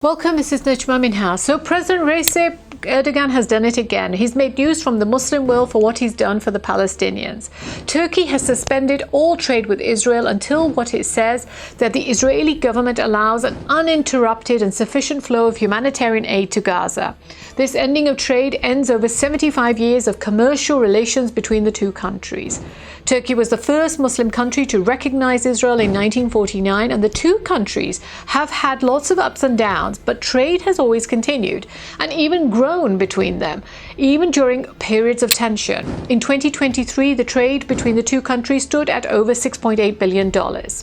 Welcome, this is Najma Minha. So President Recep Erdogan has done it again. He's made news from the Muslim world for what he's done for the Palestinians. Turkey has suspended all trade with Israel until what it says that the Israeli government allows an uninterrupted and sufficient flow of humanitarian aid to Gaza. This ending of trade ends over 75 years of commercial relations between the two countries. Turkey was the first Muslim country to recognize Israel in 1949, and the two countries have had lots of ups and downs, but trade has always continued and even grown between them, even during periods of tension. In 2023, the trade between the two countries stood at over $6.8 billion.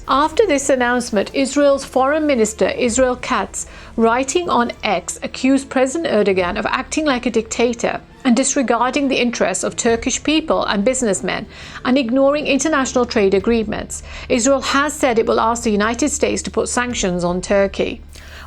After this announcement, Israel's foreign minister, Israel Katz, writing on X, accused President Erdogan of acting like a dictator and disregarding the interests of Turkish people and businessmen and ignoring international trade agreements. Israel has said it will ask the United States to put sanctions on Turkey.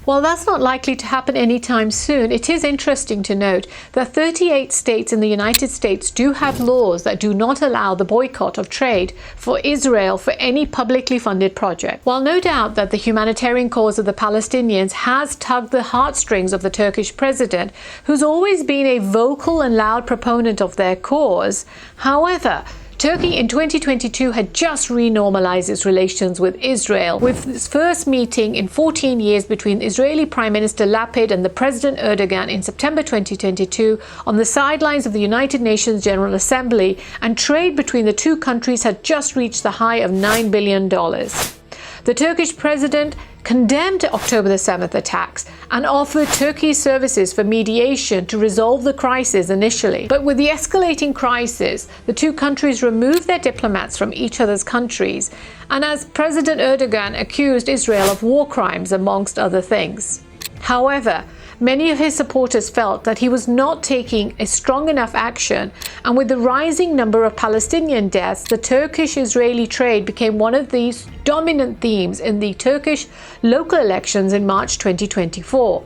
While that's not likely to happen anytime soon, it is interesting to note that 38 states in the United States do have laws that do not allow the boycott of trade for Israel for any publicly funded project. While no doubt that the humanitarian cause of the Palestinians has tugged the heartstrings of the Turkish president, who's always been a vocal and loud proponent of their cause, however, Turkey in 2022 had just renormalized its relations with Israel, with its first meeting in 14 years between Israeli Prime Minister Lapid and the President Erdogan in September 2022 on the sidelines of the United Nations General Assembly, and trade between the two countries had just reached the high of $9 billion. The Turkish president condemned October the 7th attacks and offered Turkey's services for mediation to resolve the crisis initially. But with the escalating crisis, the two countries removed their diplomats from each other's countries, and as President Erdogan accused Israel of war crimes, amongst other things. However, many of his supporters felt that he was not taking a strong enough action, and with the rising number of Palestinian deaths, the Turkish-Israeli trade became one of these dominant themes in the Turkish local elections in March 2024.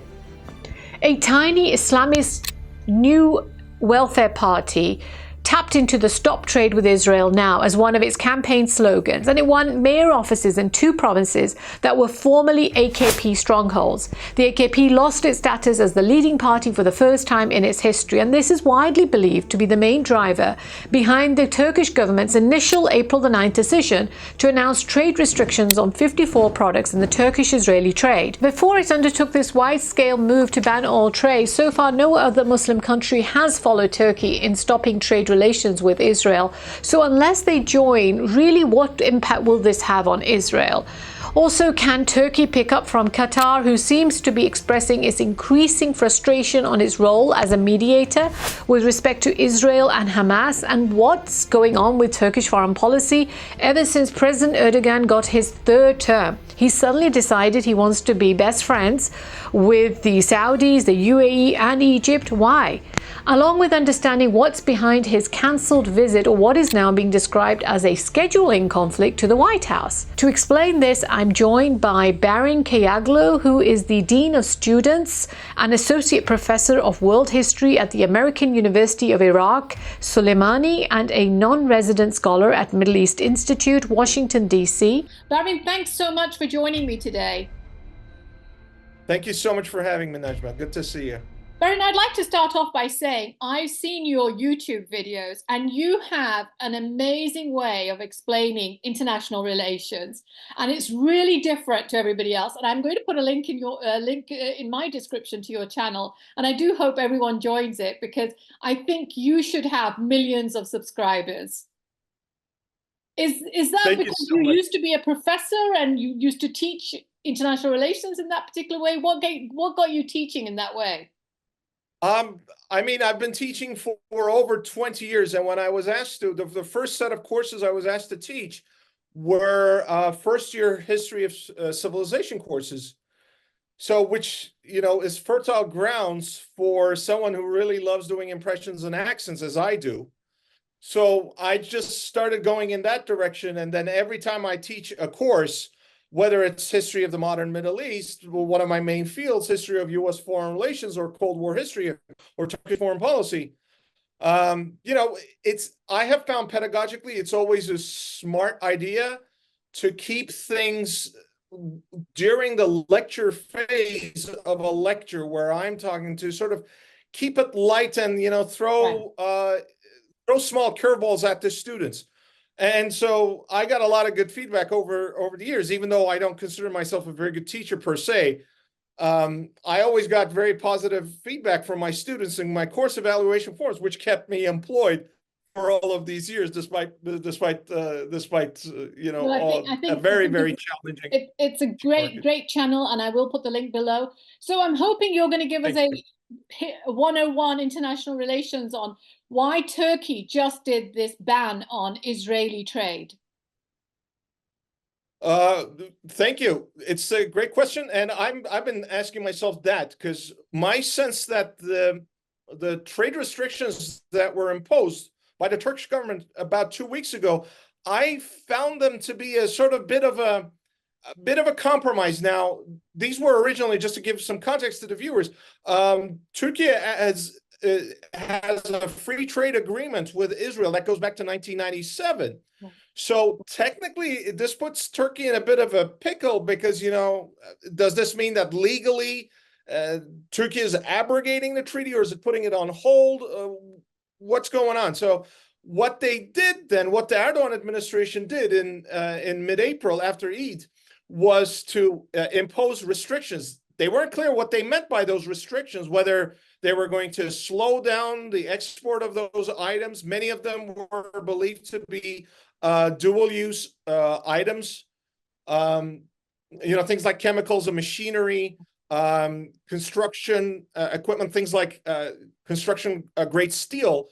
A tiny Islamist new welfare party tapped into the Stop Trade with Israel Now as one of its campaign slogans, and it won mayor offices in two provinces that were formerly AKP strongholds. The AKP lost its status as the leading party for the first time in its history, and this is widely believed to be the main driver behind the Turkish government's initial April the 9th decision to announce trade restrictions on 54 products in the Turkish-Israeli trade. Before it undertook this wide-scale move to ban all trade, so far no other Muslim country has followed Turkey in stopping trade relations with Israel. So unless they join, really what impact will this have on Israel? Also, can Turkey pick up from Qatar, who seems to be expressing its increasing frustration on its role as a mediator with respect to Israel and Hamas, and what's going on with Turkish foreign policy ever since President Erdogan got his third term? He suddenly decided he wants to be best friends with the Saudis, the UAE and Egypt. Why? Along with understanding what's behind his cancelled visit, or what is now being described as a scheduling conflict to the White House. To explain this, I'm joined by Barin Kahoglmu, who is the Dean of Students and Associate Professor of World History at the American University of Iraq, Soleimani, and a non-resident scholar at Middle East Institute, Washington, D.C. Barin, thanks so much for joining me today. Thank you so much for having me, Najma. Good to see you. Barin, I'd like to start off by saying I've seen your YouTube videos, and you have an amazing way of explaining international relations, and it's really different to everybody else. And I'm going to put a link in your in my description to your channel, and I do hope everyone joins it, because I think you should have millions of subscribers. Is that Thank because you so much. used to be a professor and you used to teach international relations in that particular way? What got you teaching in that way? I mean, I've been teaching for over 20 years, and when I was asked to, the first set of courses I was asked to teach were first-year history of civilization courses. So, which, you know, is fertile grounds for someone who really loves doing impressions and accents, as I do. So I just started going in that direction, and then every time I teach a course, whether it's history of the modern Middle East, one of my main fields, history of U.S. foreign relations, or Cold War history, or Turkish foreign policy, you know, I have found pedagogically, it's always a smart idea to keep things during the lecture phase of a lecture where I'm talking to sort of keep it light and, throw small curveballs at the students. And so I got a lot of good feedback over the years, even though I don't consider myself a very good teacher per se. I always got very positive feedback from my students in my course evaluation forums, which kept me employed for all of these years, despite Well, I think a very, very challenging. It's a great channel, and I will put the link below. So I'm hoping you're going to give us a 101 international relations on why Turkey just did this ban on Israeli trade. Thank you. It's a great question, and I've been asking myself that because my sense that the trade restrictions that were imposed by the Turkish government about 2 weeks ago, I found them to be a sort of bit of a compromise. Now, these were originally, just to give some context to the viewers, Turkey has a free trade agreement with Israel that goes back to 1997. So technically, this puts Turkey in a bit of a pickle because, does this mean that legally Turkey is abrogating the treaty, or is it putting it on hold? What's going on? So what they did then, what the Erdogan administration did in mid-April after Eid, was to impose restrictions. They weren't clear what they meant by those restrictions, whether they were going to slow down the export of those items. Many of them were believed to be dual-use items, things like chemicals and machinery, construction equipment, things like construction grade steel.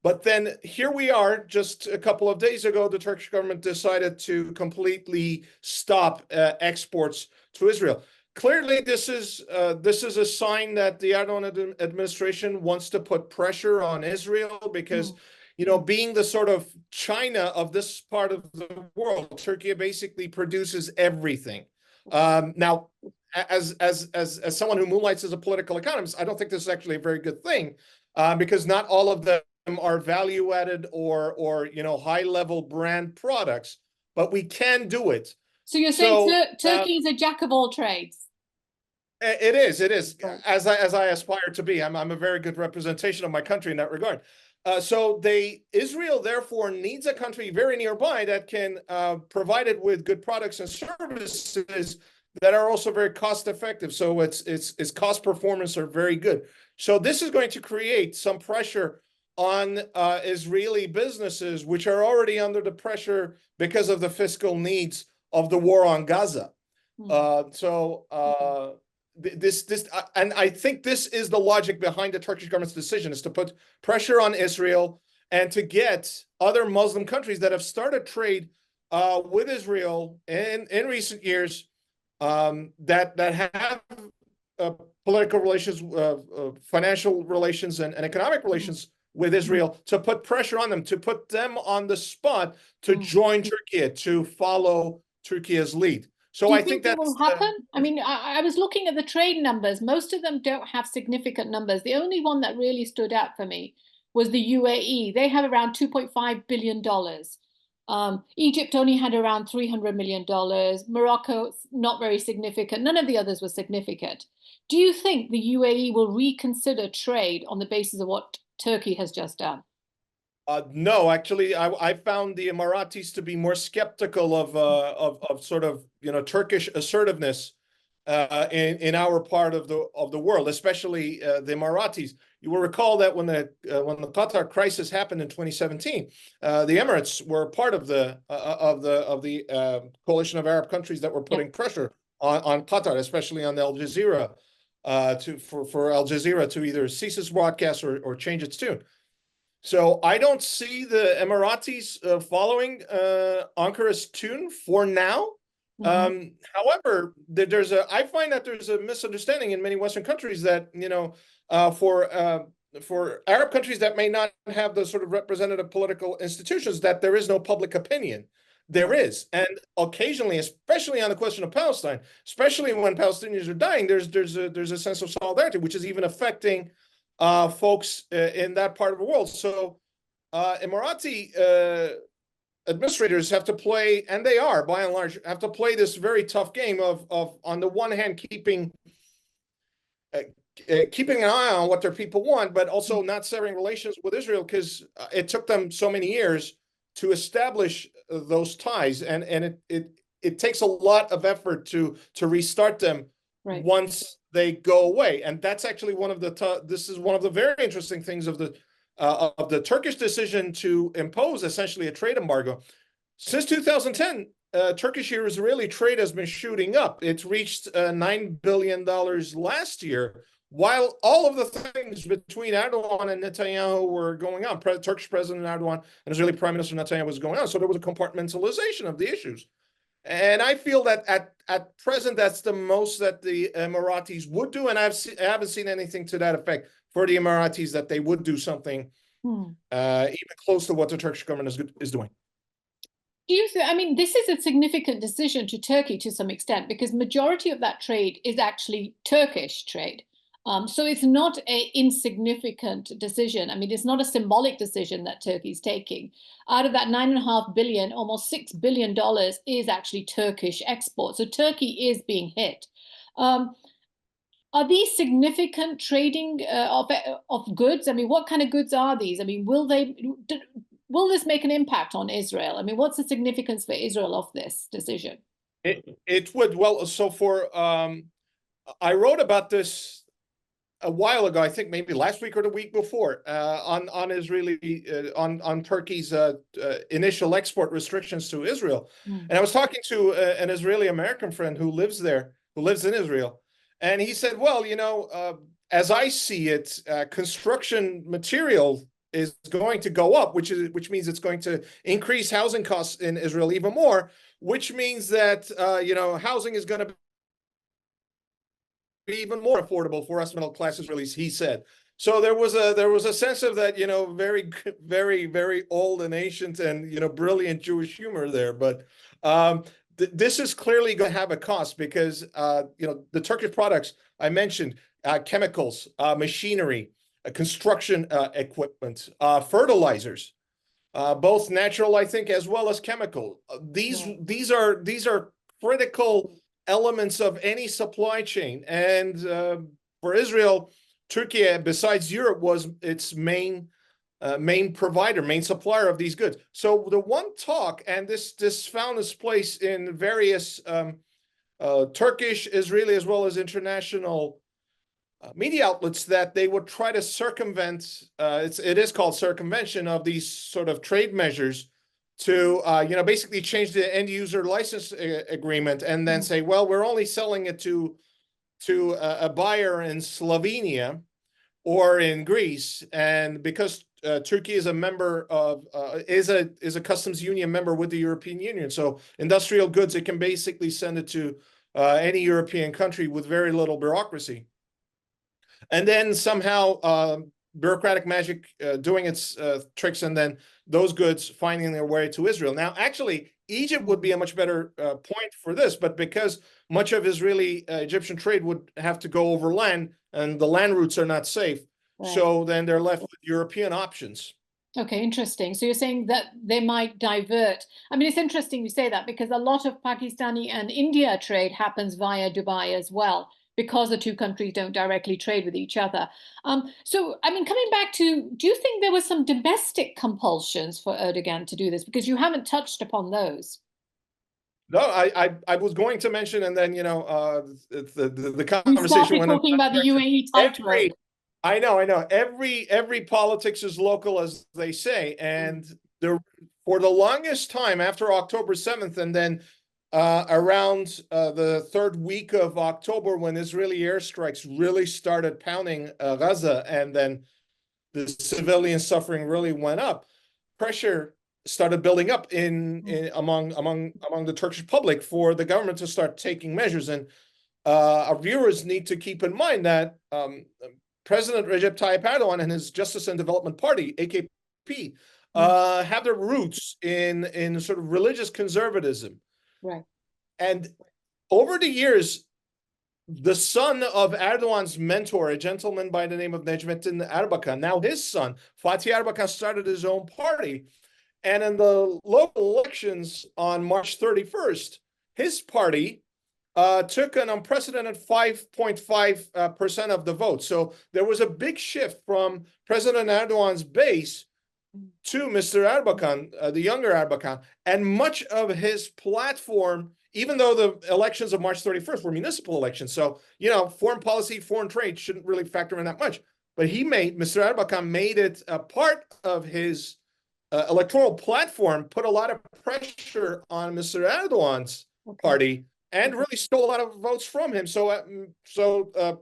But then here we are, just a couple of days ago, the Turkish government decided to completely stop exports to Israel. Clearly, this is a sign that the Erdogan administration wants to put pressure on Israel because, being the sort of China of this part of the world, Turkey basically produces everything. Now, as someone who moonlights as a political economist, I don't think this is actually a very good thing because not all of them are value-added or high level brand products, but we can do it. So you're saying Turkey is a jack of all trades? It is as I aspire to be. I'm a very good representation of my country in that regard. So Israel therefore needs a country very nearby that can provide it with good products and services that are also very cost effective. So its cost performance are very good. So this is going to create some pressure on Israeli businesses, which are already under the pressure because of the fiscal needs of the war on Gaza. And I think this is the logic behind the Turkish government's decision, is to put pressure on Israel and to get other Muslim countries that have started trade with Israel in recent years that have political relations, financial relations, and economic relations with Israel, to put pressure on them, to put them on the spot to join Turkey, to follow Turkey's lead. So I think that will happen. I mean, I was looking at the trade numbers. Most of them don't have significant numbers. The only one that really stood out for me was the UAE. They have around $2.5 billion. Egypt only had around $300 million. Morocco, not very significant. None of the others were significant. Do you think the UAE will reconsider trade on the basis of what Turkey has just done? No, actually, I found the Emiratis to be more skeptical of sort of Turkish assertiveness in our part of the world, especially the Emiratis. You will recall that when the Qatar crisis happened in 2017, the Emirates were part of the coalition of Arab countries that were putting pressure on Qatar, especially on Al Jazeera, for Al Jazeera to either cease its broadcast or change its tune. So I don't see the Emiratis following Ankara's tune for now. However, I find that there's a misunderstanding in many Western countries that for Arab countries that may not have the sort of representative political institutions, that there is no public opinion. There is, and occasionally, especially on the question of Palestine, especially when Palestinians are dying, there's a sense of solidarity, which is even affecting folks in that part of the world. So Emirati administrators have to play, and they are by and large have to play this very tough game of on the one hand keeping an eye on what their people want, but also not severing relations with Israel, because it took them so many years to establish those ties, and it takes a lot of effort to restart them once they go away. And that's actually one of the this is one of the very interesting things of the Turkish decision to impose essentially a trade embargo. Since 2010, Turkish-Israeli trade has been shooting up. It's reached $9 billion last year, while all of the things between Erdogan and Netanyahu were going on. Turkish President Erdogan and Israeli Prime Minister Netanyahu was going on. So there was a compartmentalization of the issues. And I feel that at present, that's the most that the Emiratis would do. And I haven't seen anything to that effect for the Emiratis, that they would do something even close to what the Turkish government is doing. I mean, this is a significant decision to Turkey to some extent, because majority of that trade is actually Turkish trade. So it's not an insignificant decision. I mean, it's not a symbolic decision that Turkey's taking. Out of that $9.5 billion, almost $6 billion is actually Turkish export. So Turkey is being hit. Are these significant trading of goods? I mean, what kind of goods are these? I mean, will this make an impact on Israel? I mean, what's the significance for Israel of this decision? It would. Well, so I wrote about this a while ago, I think maybe last week or the week before, on Turkey's initial export restrictions to Israel. And I was talking to an Israeli-American friend who lives there, who lives in Israel. And he said, well, you know, as I see it, construction material is going to go up, which means it's going to increase housing costs in Israel even more, which means that you know, housing is going to be even more affordable for us middle class Israelis, he said. So there was a sense of that, you know, very, very, very old and ancient and, you know, brilliant Jewish humor there. But this is clearly going to have a cost, because you know, the Turkish products I mentioned, chemicals, machinery, construction equipment, fertilizers, both natural, I think, as well as chemical. These are critical elements of any supply chain. And for Israel, Turkey, besides Europe, was its main provider, main supplier of these goods. So the one talk, and this found its place in various Turkish, Israeli, as well as international media outlets, that they would try to circumvent, it is called circumvention of these sort of trade measures, to you know, basically change the end user license agreement, and then say, well, we're only selling it to a buyer in Slovenia or in Greece, and because Turkey is a member of is a customs union member with the European Union, so industrial goods, it can basically send it to any European country with very little bureaucracy. And then somehow bureaucratic magic doing its tricks, and then those goods finding their way to Israel. Now, actually, Egypt would be a much better point for this, but because much of Israeli-Egyptian trade would have to go over land, and the land routes are not safe, so then they're left with European options. Okay, interesting. So you're saying that they might divert. I mean, it's interesting you say that, because a lot of Pakistani and India trade happens via Dubai as well, because the two countries don't directly trade with each other. So, I mean, coming back to, do you think there were some domestic compulsions for Erdogan to do this? Because you haven't touched upon those. No, I was going to mention, and then, you know, the conversation went talking about the UAE tightrope. I know. Every politics is local, as they say, and for the longest time after October 7th, and then around the third week of October, when Israeli airstrikes really started pounding Gaza, and then the civilian suffering really went up, pressure started building up among the Turkish public for the government to start taking measures. And our viewers need to keep in mind that President Recep Tayyip Erdogan and his Justice and Development Party, AKP, have their roots in sort of religious conservatism. Right. And over the years, the son of Erdogan's mentor, a gentleman by the name of Necmettin Erbakan, now his son, Fatih Erbakan, started his own party. And in the local elections on March 31st, his party took an unprecedented 5.5% of the vote. So there was a big shift from President Erdogan's base to Mr. Erdogan, the younger Erdogan, and much of his platform, even though the elections of March 31st were municipal elections. So, foreign policy, foreign trade shouldn't really factor in that much. But Mr. Erdogan made it a part of his electoral platform, put a lot of pressure on Mr. Erdogan's party, and really stole a lot of votes from him. So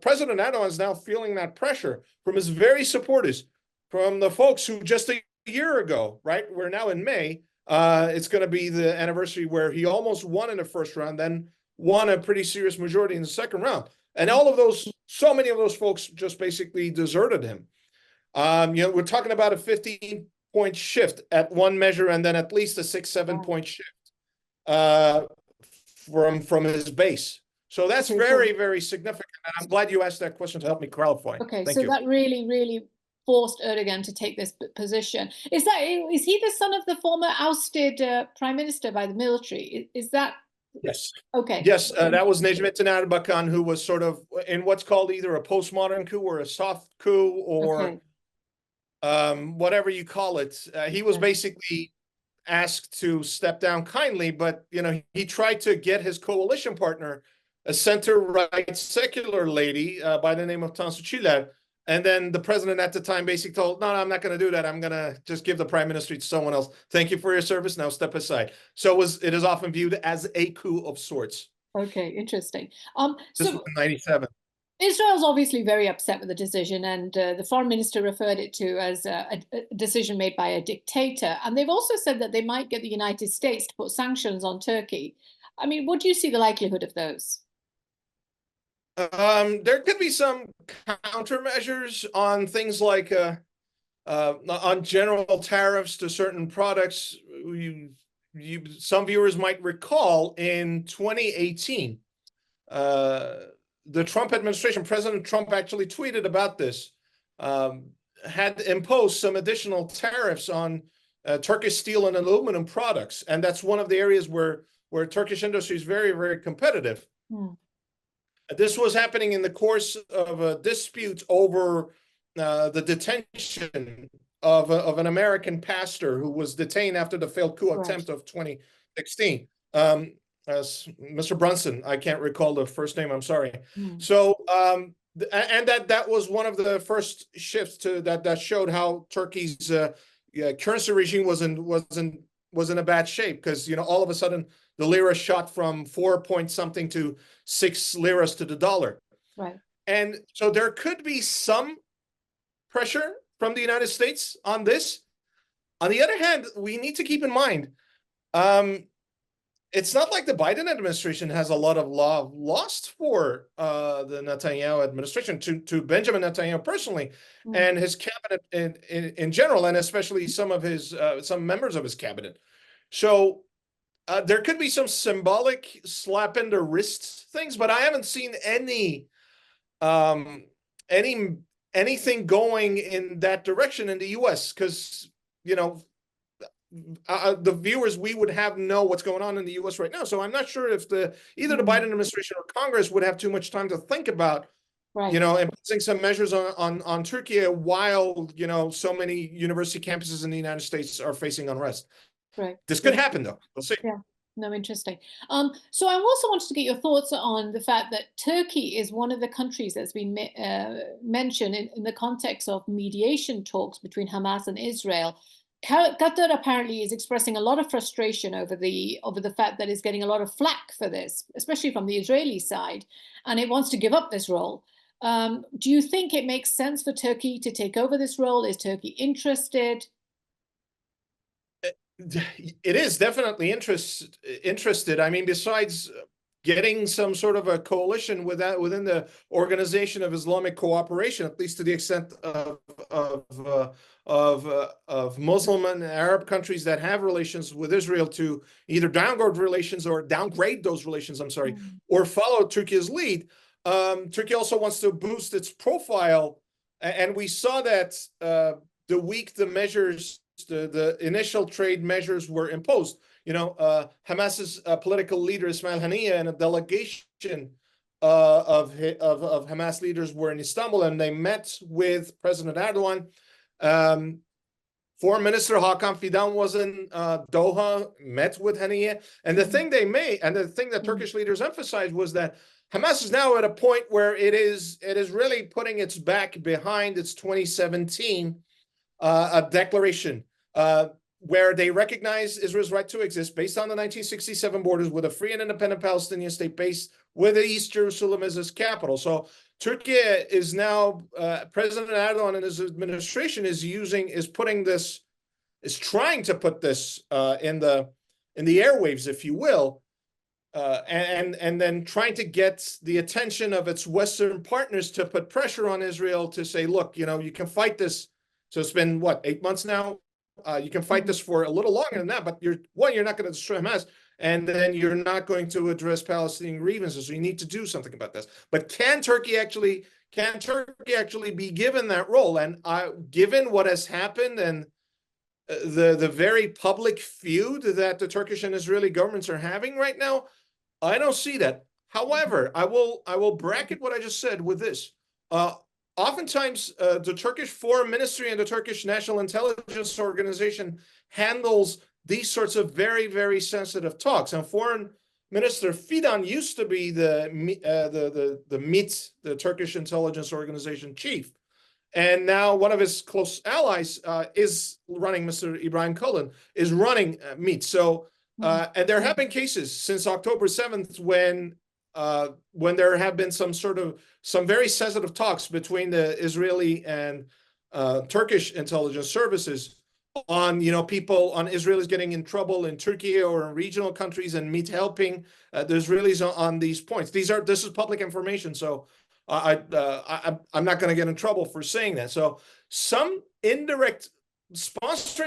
President Erdogan is now feeling that pressure from his very supporters, from the folks who just a year ago, right? We're now in May. It's going to be the anniversary where he almost won in the first round, then won a pretty serious majority in the second round. And so many of those folks just basically deserted him. We're talking about a 15-point shift at one measure, and then at least a 6-7-point shift from his base. So that's very, very significant. And I'm glad you asked that question to help me clarify. Okay, Thank so you. that really forced Erdogan to take this position. Is he the son of the former ousted prime minister by the military? Is that? Yes. Okay. Yes, that was Necmettin Erbakan, who was sort of in what's called either a postmodern coup or a soft coup, or whatever you call it. He was basically asked to step down kindly, but he tried to get his coalition partner, a center-right secular lady by the name of Tansu Çiller, and then the president at the time basically told, no, I'm not going to do that. I'm going to just give the prime ministry to someone else. Thank you for your service. Now step aside. So it is often viewed as a coup of sorts. Okay, interesting. This was in 97. Israel's obviously very upset with the decision, and the foreign minister referred it to as a decision made by a dictator. And they've also said that they might get the United States to put sanctions on Turkey. I mean, what do you see the likelihood of those? There could be some countermeasures on things like on general tariffs to certain products. Some viewers might recall in 2018, the Trump administration, President Trump actually tweeted about this, had imposed some additional tariffs on Turkish steel and aluminum products. And that's one of the areas where Turkish industry is very, very competitive. This was happening in the course of a dispute over the detention of an American pastor who was detained after the failed coup attempt of 2016. As Mr. Brunson, I can't recall the first name, I'm sorry. So, and that was one of the first shifts that showed how Turkey's currency regime was in a bad shape, because all of a sudden the lira shot from 4 point something to 6 liras to the dollar. Right. And so there could be some pressure from the United States on this. On the other hand, we need to keep in mind, it's not like the Biden administration has a lot of love lost for the Netanyahu administration, to Benjamin Netanyahu personally, and his cabinet in general, and especially some members of his cabinet. So there could be some symbolic slap in the wrist things, but I haven't seen anything going in that direction in the U.S. because the viewers we would have know what's going on in the U.S. right now. So I'm not sure if either the Biden administration or Congress would have too much time to think about, imposing some measures on Turkey while, so many university campuses in the United States are facing unrest. Right. This could happen, though. We'll see. Yeah. No, interesting. So I also wanted to get your thoughts on the fact that Turkey is one of the countries that's been mentioned in the context of mediation talks between Hamas and Israel. Qatar apparently is expressing a lot of frustration over the fact that it's getting a lot of flack for this, especially from the Israeli side, and it wants to give up this role. Do you think it makes sense for Turkey to take over this role? Is Turkey interested? It is definitely interested. I mean, besides getting some sort of a coalition within the Organization of Islamic Cooperation, at least to the extent of Muslim and Arab countries that have relations with Israel, to either downgrade those relations, or follow Turkey's lead. Turkey also wants to boost its profile, and we saw that the week the measures the initial trade measures were imposed. Hamas's political leader Ismail Haniyeh and a delegation of Hamas leaders were in Istanbul, and they met with President Erdogan. Foreign Minister Hakan Fidan was in Doha, met with Haniyeh, and the thing that Turkish leaders emphasized was that Hamas is now at a point where it is really putting its back behind its 2017 a declaration where they recognize Israel's right to exist based on the 1967 borders with a free and independent Palestinian state based with East Jerusalem as its capital. So Turkey is now, President Erdogan and his administration is trying to put this in the airwaves, if you will, and then trying to get the attention of its Western partners to put pressure on Israel to say, look, you can fight this. So it's been, 8 months now? You can fight this for a little longer than that, but you're not going to destroy Hamas, and then you're not going to address Palestinian grievances. So you need to do something about this. But can Turkey actually be given that role? And given what has happened and the very public feud that the Turkish and Israeli governments are having right now, I don't see that. However, I will bracket what I just said with this. Oftentimes, the Turkish Foreign Ministry and the Turkish National Intelligence Organization handles these sorts of very, very sensitive talks. And Foreign Minister Fidan used to be the MIT, the Turkish Intelligence Organization chief. And now one of his close allies is running, Mr. Barin Kahoglmu, is running MIT. So, and there have been cases since October 7th when there have been some very sensitive talks between the Israeli and Turkish intelligence services on, on Israelis getting in trouble in Turkey or in regional countries, and MIT helping the Israelis on these points. This is public information, so I'm not going to get in trouble for saying that. So sponsoring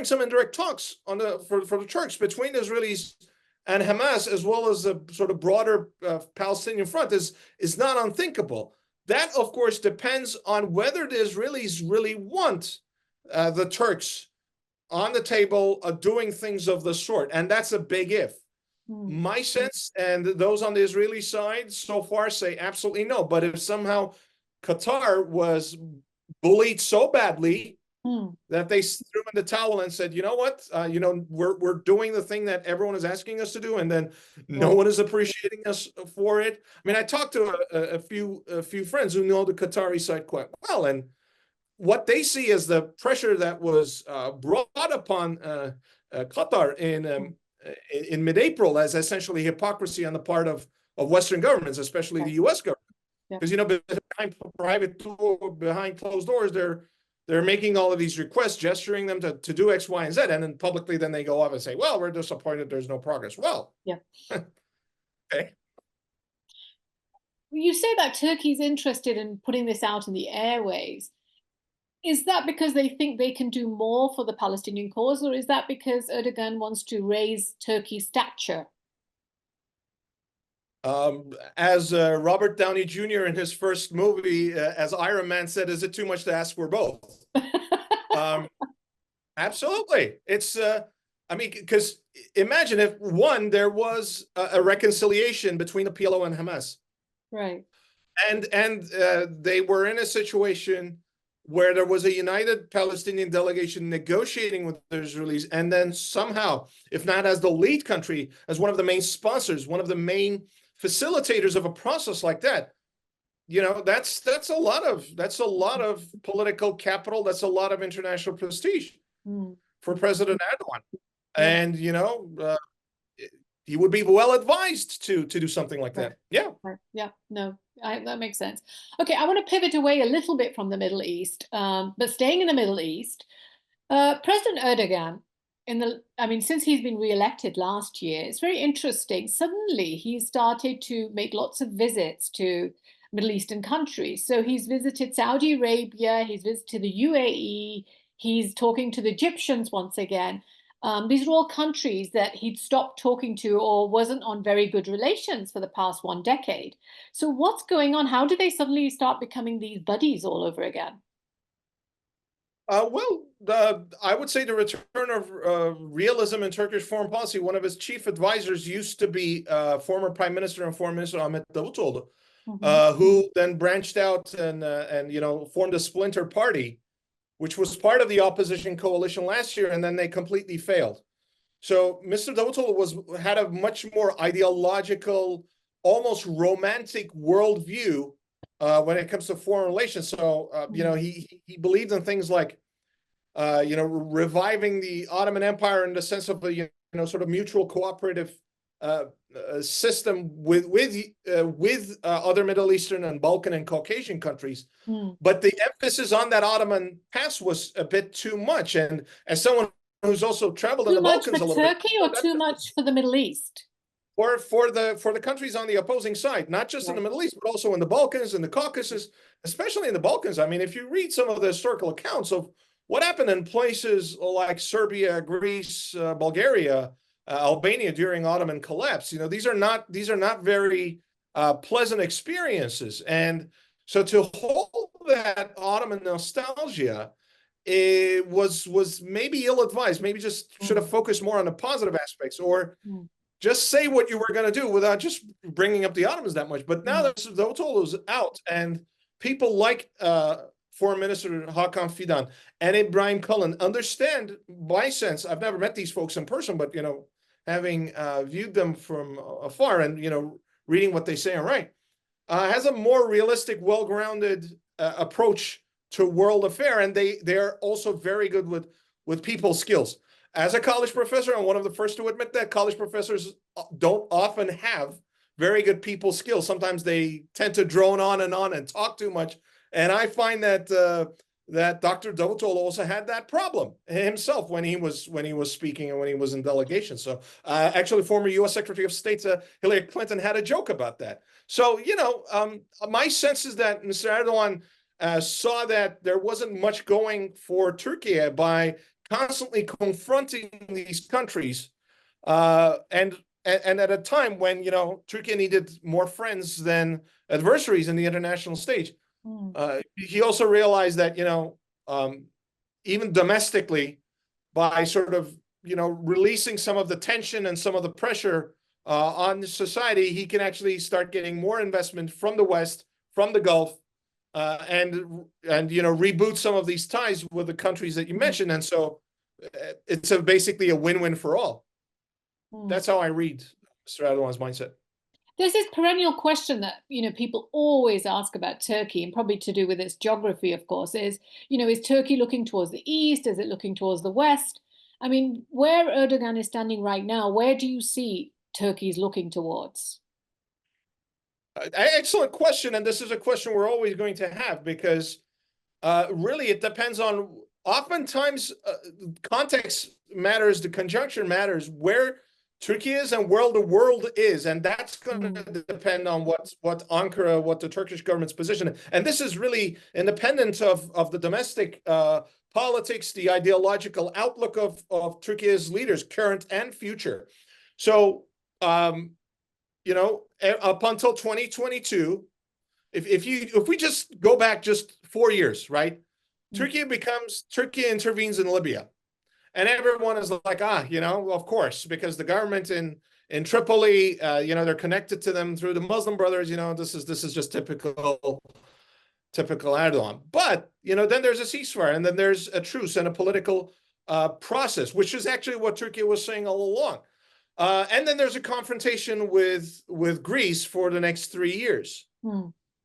some indirect talks for the Turks between the Israelis and Hamas, as well as the sort of broader Palestinian front, is not unthinkable. That, of course, depends on whether the Israelis really want the Turks on the table doing things of the sort. And that's a big if. My sense, and those on the Israeli side so far say absolutely no. But if somehow Qatar was bullied so badly that they threw in the towel and said, you know what, we're doing the thing that everyone is asking us to do, and then no one is appreciating us for it. I mean, I talked to a few friends who know the Qatari side quite well, and what they see as the pressure that was brought upon Qatar in mid-April as essentially hypocrisy on the part of Western governments, especially the U.S. government, because behind closed doors, they're making all of these requests, gesturing them to do X, Y, and Z, and then publicly, then they go off and say, "Well, we're disappointed. There's no progress." Well, okay. You say that Turkey's interested in putting this out in the airwaves. Is that because they think they can do more for the Palestinian cause, or is that because Erdogan wants to raise Turkey's stature? As Robert Downey Jr. in his first movie, as Iron Man said, is it too much to ask for both? Absolutely. It's, because imagine if, there was a reconciliation between the PLO and Hamas. Right. And they were in a situation where there was a united Palestinian delegation negotiating with the Israelis, and then somehow, if not as the lead country, as one of the main sponsors, one of the main facilitators of a process like that, that's a lot of political capital. That's a lot of international prestige for President Erdogan, and he would be well advised to do something like that. Yeah. Yeah. No, that makes sense. Okay, I want to pivot away a little bit from the Middle East, but staying in the Middle East, President Erdogan, since he's been re-elected last year, it's very interesting. Suddenly, he's started to make lots of visits to Middle Eastern countries. So he's visited Saudi Arabia, he's visited the UAE, he's talking to the Egyptians once again. These are all countries that he'd stopped talking to or wasn't on very good relations for the past 1 decade. So what's going on? How do they suddenly start becoming these buddies all over again? I would say the return of realism in Turkish foreign policy. One of his chief advisors used to be former Prime Minister and Foreign Minister Ahmet Davutoğlu, who then branched out and formed a splinter party, which was part of the opposition coalition last year, and then they completely failed. So Mr. Davutoğlu had a much more ideological, almost romantic worldview when it comes to foreign relations. So he believed in things like reviving the Ottoman Empire in the sense of a sort of mutual cooperative system with other Middle Eastern and Balkan and Caucasian countries. But the emphasis on that Ottoman past was a bit too much. And as someone who's also traveled in the Balkans a little bit, Turkey, or too much for the Middle East? For the countries on the opposing side, not just in the Middle East, but also in the Balkans and the Caucasus, especially in the Balkans. I mean, if you read some of the historical accounts of what happened in places like Serbia, Greece, Bulgaria, Albania during Ottoman collapse, these are not very pleasant experiences. And so to hold that Ottoman nostalgia, it was maybe ill-advised. Maybe just should have focused more on the positive aspects, or just say what you were going to do without just bringing up the Ottomans that much. But now that Davutoğlu's out, and people like Foreign Minister Hakan Fidan and Ibrahim Kalın understand, my sense, I've never met these folks in person, but having viewed them from afar and reading what they say and write, has a more realistic, well-grounded approach to world affair, and they're also very good with people skills. As a college professor, I'm one of the first to admit that college professors don't often have very good people skills. Sometimes they tend to drone on and talk too much. And I find that that Dr. Davutoğlu also had that problem himself when he was speaking and when he was in delegation. So actually, former U.S. Secretary of State Hillary Clinton had a joke about that. So my sense is that Mr. Erdogan saw that there wasn't much going for Turkey by constantly confronting these countries, and at a time when Turkey needed more friends than adversaries in the international stage. He also realized that even domestically, by sort of releasing some of the tension and some of the pressure on society, he can actually start getting more investment from the West, from the Gulf, and reboot some of these ties with the countries that you mentioned. And so it's basically a win-win for all. That's how I read Mr. Erdogan's mindset. There's this perennial question that people always ask about Turkey, and probably to do with its geography, of course, is Turkey looking towards the east? Is it looking towards the west? I mean, where Erdogan is standing right now, where do you see Turkey's looking towards? Excellent question, and this is a question we're always going to have, because really it depends on, oftentimes context matters, the conjunction matters, where Turkey is and where the world is, and that's going to depend on what Ankara, what the Turkish government's position is. And this is really independent of the domestic politics, the ideological outlook of Turkey's leaders, current and future. So up until 2022, if we just go back just 4 years, right? Turkey intervenes in Libya, and everyone is like, of course, because the government in Tripoli, they're connected to them through the Muslim Brothers. This is just typical Erdogan. But then there's a ceasefire, and then there's a truce and a political process, which is actually what Turkey was saying all along. And then there's a confrontation with Greece for the next 3 years.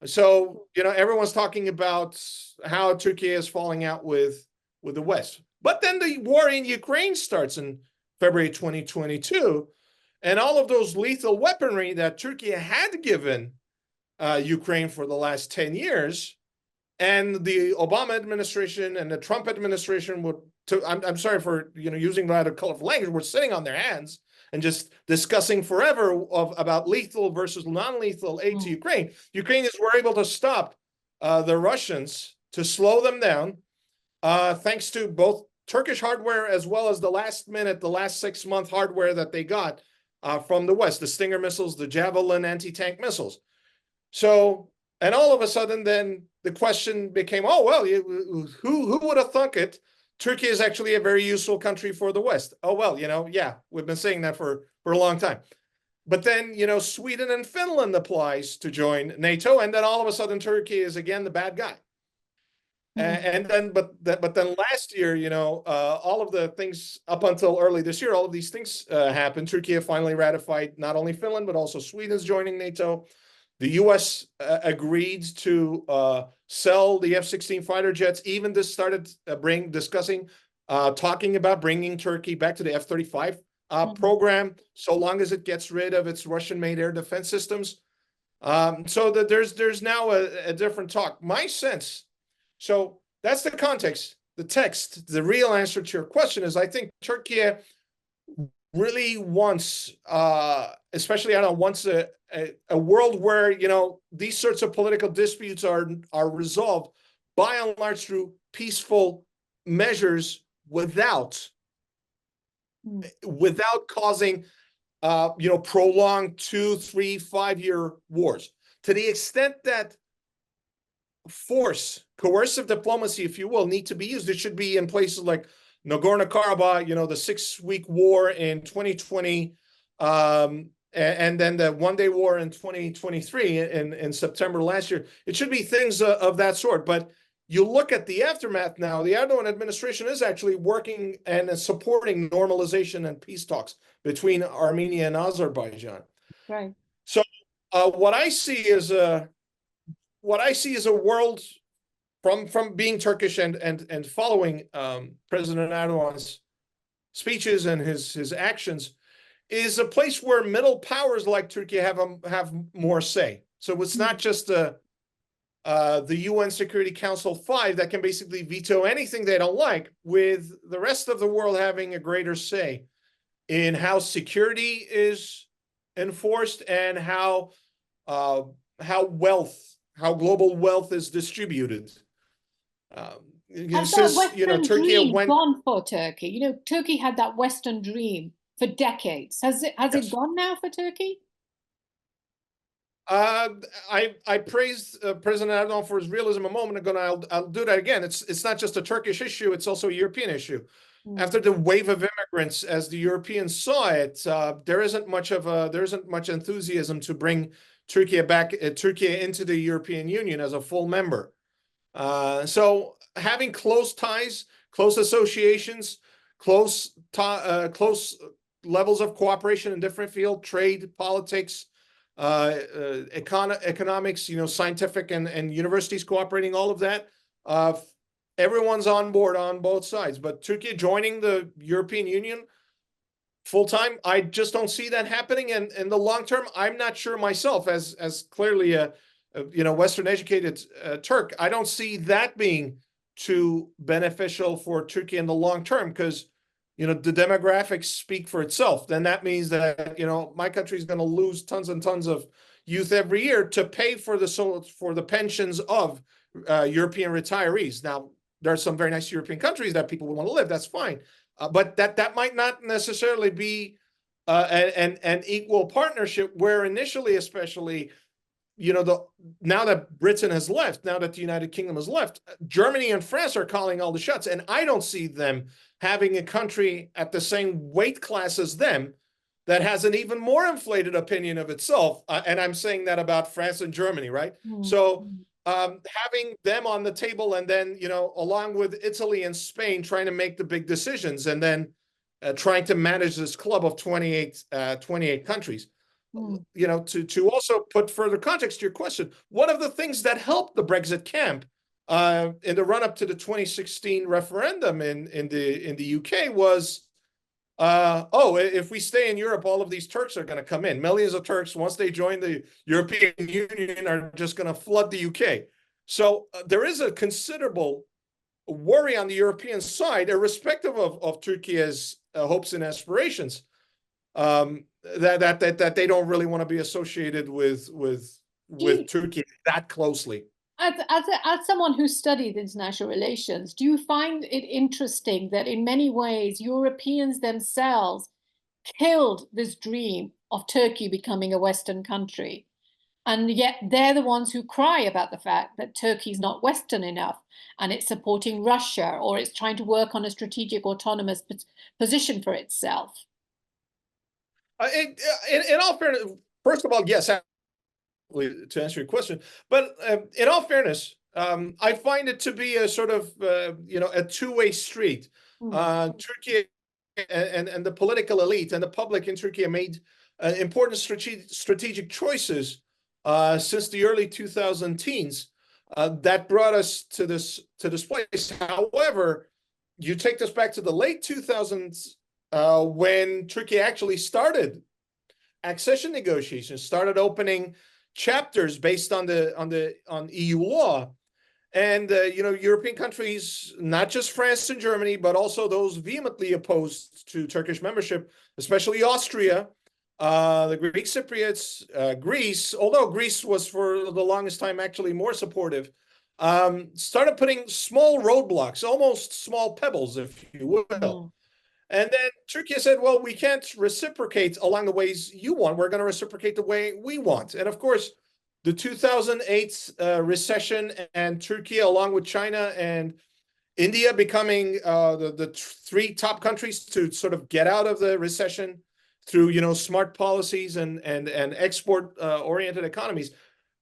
So, everyone's talking about how Turkey is falling out with the West. But then the war in Ukraine starts in February 2022, and all of those lethal weaponry that Turkey had given Ukraine for the last 10 years, and the Obama administration and the Trump administration I'm sorry for using rather colorful language, were sitting on their hands and just discussing forever about lethal versus non-lethal aid to Ukraine. Ukrainians were able to stop the Russians, to slow them down, thanks to both Turkish hardware as well as the last 6-month hardware that they got from the West, the Stinger missiles, the Javelin anti-tank missiles. So, and all of a sudden then the question became, oh, well, who would have thunk it? Turkey is actually a very useful country for the West. Oh, well, yeah, we've been saying that for a long time. But then, Sweden and Finland applies to join NATO, and then all of a sudden Turkey is again the bad guy. And then, but then last year, all of the things up until early this year, all of these things happened. Turkey finally ratified not only Finland, but also Sweden's joining NATO. The U.S. agreed to sell the F-16 fighter jets. Even this started talking about bringing Turkey back to the F-35 program, so long as it gets rid of its Russian-made air defense systems. So that there's now a different talk. My sense. So that's the context, the text. The real answer to your question is, I think Turkey really wants, especially wants a world where these sorts of political disputes are resolved by and large through peaceful measures without causing prolonged 2, 3, 5-year wars. To the extent that force, coercive diplomacy, if you will, need to be used, it should be in places like Nagorno-Karabakh, the 6-week war in 2020, and then the one-day war in 2023 in September last year. It should be things of that sort. But you look at the aftermath now, the Erdogan administration is actually working and supporting normalization and peace talks between Armenia and Azerbaijan. Right. So what I see is a world from being Turkish and following President Erdogan's speeches and his actions, is a place where middle powers like Turkey have more say. So it's not just the UN Security Council 5 that can basically veto anything they don't like, with the rest of the world having a greater say in how security is enforced and how global wealth is distributed. Has that Western Turkey dream gone for Turkey? Turkey had that Western dream for decades. Has it gone now for Turkey? I praised President Erdogan for his realism a moment ago, and I'll do that again. It's not just a Turkish issue; it's also a European issue. After the wave of immigrants, as the Europeans saw it, there isn't much enthusiasm to bring Turkey into the European Union as a full member. So having close ties, close associations, close levels of cooperation in different fields, trade, politics, economics, scientific and universities cooperating, all of that. Everyone's on board on both sides. But Turkey joining the European Union full time, I just don't see that happening. And in the long term, I'm not sure myself, as clearly a Western educated Turk, I don't see that being too beneficial for Turkey in the long term, because the demographics speak for itself. Then that means that my country is going to lose tons and tons of youth every year to pay for the pensions of European retirees. Now, there are some very nice European countries that people would want to live. That's fine, but that might not necessarily be an equal partnership. Where initially, especially, now that Britain has left, now that the United Kingdom has left, Germany and France are calling all the shots, and I don't see them having a country at the same weight class as them that has an even more inflated opinion of itself. And I'm saying that about France and Germany, right? So having them on the table, and then, along with Italy and Spain, trying to make the big decisions, and then trying to manage this club of 28 countries. To also put further context to your question, one of the things that helped the Brexit camp in the run-up to the 2016 referendum in the UK was, if we stay in Europe, all of these Turks are going to come in. Millions of Turks, once they join the European Union, are just going to flood the UK. So there is a considerable worry on the European side, irrespective of Turkey's hopes and aspirations, that they don't really want to be associated with Turkey that closely. As someone who studied international relations, do you find it interesting that in many ways Europeans themselves killed this dream of Turkey becoming a Western country? And yet they're the ones who cry about the fact that Turkey's not Western enough and it's supporting Russia, or it's trying to work on a strategic autonomous position for itself. In all fairness, first of all, yes, to answer your question, but in all fairness, I find it to be a sort of a two-way street. Turkey and the political elite and the public in Turkey have made important strategic choices since the early 2010s that brought us to this place. However, you take this back to the late 2000s when Turkey actually started accession negotiations, started opening chapters based on EU law. And European countries, not just France and Germany, but also those vehemently opposed to Turkish membership, especially Austria, the Greek Cypriots, Greece, although Greece was for the longest time actually more supportive, started putting small roadblocks, almost small pebbles, if you will. And then Turkey said, well, we can't reciprocate along the ways you want. We're going to reciprocate the way we want. And of course, the 2008 recession and Turkey, along with China and India, becoming the three top countries to sort of get out of the recession through smart policies and export oriented economies,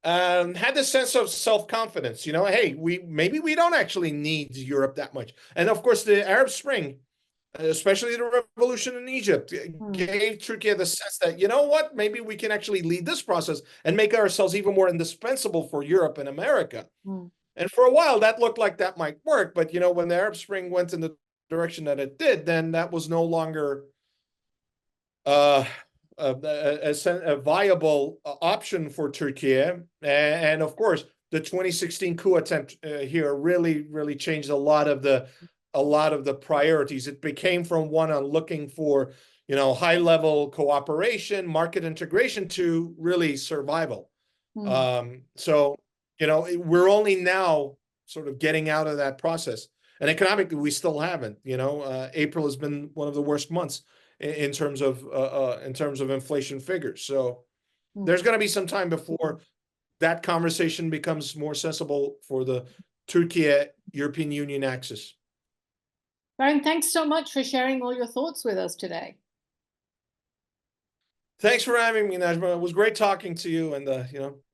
had this sense of self-confidence. Hey, maybe we don't actually need Europe that much. And of course, the Arab Spring, especially the revolution in Egypt, gave Turkey the sense that, you know what, maybe we can actually lead this process and make ourselves even more indispensable for Europe and America. And for a while, that looked like that might work. But, when the Arab Spring went in the direction that it did, then that was no longer a viable option for Turkey. And of course, the 2016 coup attempt here really changed a lot of the priorities. It became from one on looking for, high-level cooperation, market integration, to really survival. So, we're only now sort of getting out of that process. And economically, we still haven't. April has been one of the worst months in terms of inflation figures. So there's going to be some time before that conversation becomes more sensible for the Turkey-European Union axis. Barin, thanks so much for sharing all your thoughts with us today. Thanks for having me, Najma. It was great talking to you, and